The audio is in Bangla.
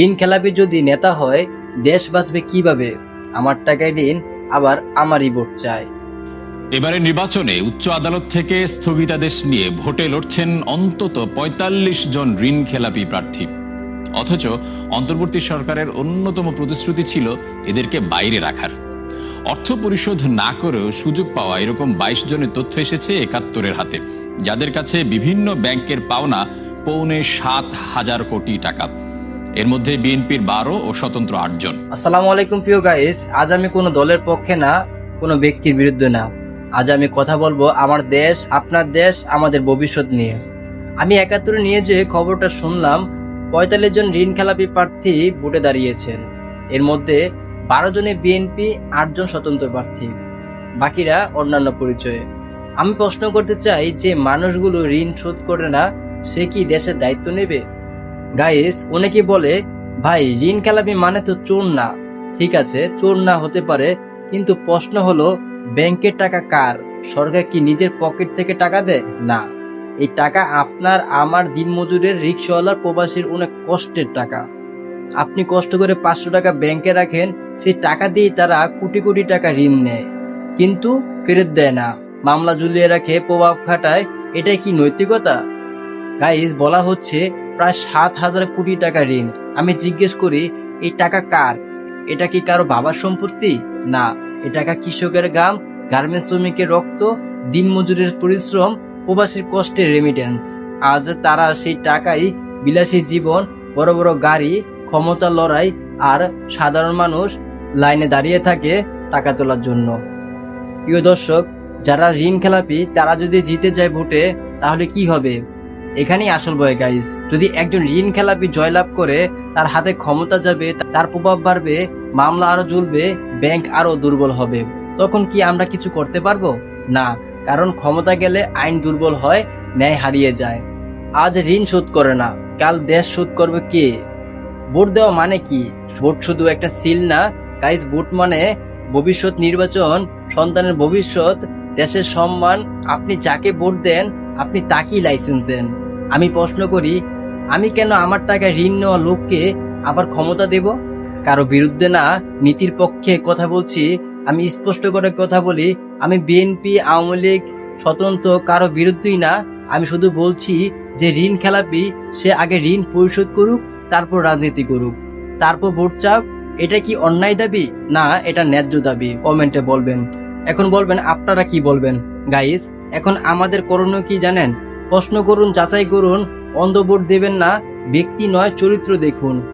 ঋণ খেলাপি যদি নেতা হয়, দেশ বাঁচবে কিভাবে? আমার টাকায় ঋণ, আবার আমারই ভোট চায়। এবারে নির্বাচনে উচ্চ আদালত থেকে স্থগিতাদেশ নিয়ে ভোটে লড়ছেন অন্তত ৪৫ জন ঋণ খেলাপি প্রার্থী। অথচ অন্তর্বর্তী সরকারের অন্যতম প্রতিশ্রুতি ছিল এদেরকে বাইরে রাখার। অর্থ পরিশোধ না করেও সুযোগ পাওয়া এরকম ২২ জনের তথ্য এসেছে একাত্তরের হাতে, যাদের কাছে বিভিন্ন ব্যাংকের পাওনা ৭.৫ কোটি টাকা। এর মধ্যে বিএনপির ১২ ও স্বতন্ত্র ৮ জন। আসসালামু আলাইকুম প্রিয় গাইস, আজ আমি কোনো দলের পক্ষে না, কোনো ব্যক্তির বিরুদ্ধে না। আজ আমি কথা বলবো আমার দেশ, আপনার দেশ, আমাদের ভবিষ্যৎ নিয়ে। আমি ৭১ নিয়ে যে খবরটা শুনলাম, ৪৫ জন ঋণ খেলাপি প্রার্থী ভোটে দাঁড়িয়েছেন। এর মধ্যে ১২ জনে বিএনপি, ৮ জন স্বতন্ত্র প্রার্থী, বাকিরা অন্যান্য পরিচয়ে। আমি প্রশ্ন করতে চাই, যে মানুষগুলো ঋণ শোধ করে না, সে কি দেশের দায়িত্ব নেবে? গাইস, অনেকে বলে, ভাই ঋণ খেলাপি মানে তো চোর না। ঠিক আছে, চোর না হতে পারে, কিন্তু প্রশ্ন হলো ব্যাংকের টাকা কার? সরকার কি নিজের পকেট থেকে টাকা দেয়? না, এই টাকা আপনার, আমার, দিনমজুরের, রিক্সাওয়ালার, প্রবাসীর অনেক কষ্টের টাকা। আপনি কষ্ট করে ৫০০ টাকা ব্যাংকে রাখেন, সেই টাকা দিয়ে তারা কোটি কোটি টাকা ঋণ নেয়, কিন্তু ফেরত দেয় না, মামলা ঝুলিয়ে রাখে, প্রভাব খাটায়। এটাই কি নৈতিকতা? গাইস, বলা হচ্ছে প্রায় ৭,০০০ কোটি টাকা ঋণ। আমি জিজ্ঞেস করি, এই টাকা কার? এটা কি কারো বাবার সম্পত্তি? না, এই টাকা কৃষকের ঘাম, গার্মেন্টস শ্রমিকের রক্ত, দিনমজুরের পরিশ্রম, প্রবাসীর কষ্টের রেমিটেন্স। আজ তারা সেই টাকাই বিলাসী জীবন, বড় বড় গাড়ি, ক্ষমতা লড়াই, আর সাধারণ মানুষ লাইনে দাঁড়িয়ে থাকে টাকা তোলার জন্য। প্রিয় দর্শক, যারা ঋণ খেলাপি তারা যদি জিতে যায় ভোটে, তাহলে কি হবে? এখানেই আসল ভয় গাইস। যদি একজন ঋণ খেলাপি জয়লাভ করে, তার হাতে ক্ষমতা যাবে, তার প্রভাব বাড়বে, মামলা আরো জ্বলবে, ব্যাংক আরো দুর্বল হবে। তখন কি আমরা কিছু করতে পারবো? না, কারণ ক্ষমতা গেলে আইন দুর্বল হয়, ন্যায় হারিয়ে যায়। আজ ঋণ শোধ করে না, কাল দেশ শোধ করবে কে? ভোট দেওয়া মানে কি? ভোট শুধু একটা সিল না গাইস, ভোট মানে ভবিষ্যৎ, নির্বাচন, সন্তানের ভবিষ্যৎ, দেশের সম্মান। আপনি যাকে ভোট দেন, আপনি তাকেই লাইসেন্স দেন। আমি প্রশ্ন করি, আমি কেন আমার টাকায় ঋণ নেওয়া লোককে আবার ক্ষমতা দেব? কারো বিরুদ্ধে না, নীতির পক্ষে কথা বলছি। আমি স্পষ্ট করে কথা বলি, আমি বিএনপি, আওয়ামী লীগ, স্বতন্ত্র কারো বিরুদ্ধেই না। আমি শুধু বলছি যে ঋণ খেলাপি সে আগে ঋণ পরিশোধ করুক, তারপর রাজনীতি করুক, তারপর ভোট চাক। এটা কি অন্যায় দাবি? না, এটা ন্যায্য দাবি। কমেন্টে বলবেন। এখন বলবেন আপনারা কি বলবেন। গাইস, এখন আমাদের করণীয় কি জানেন? প্রশ্ন করুন, যাচাই করুন, অন্ধ ভোট দেবেন না, ব্যক্তি নয় চরিত্র দেখুন।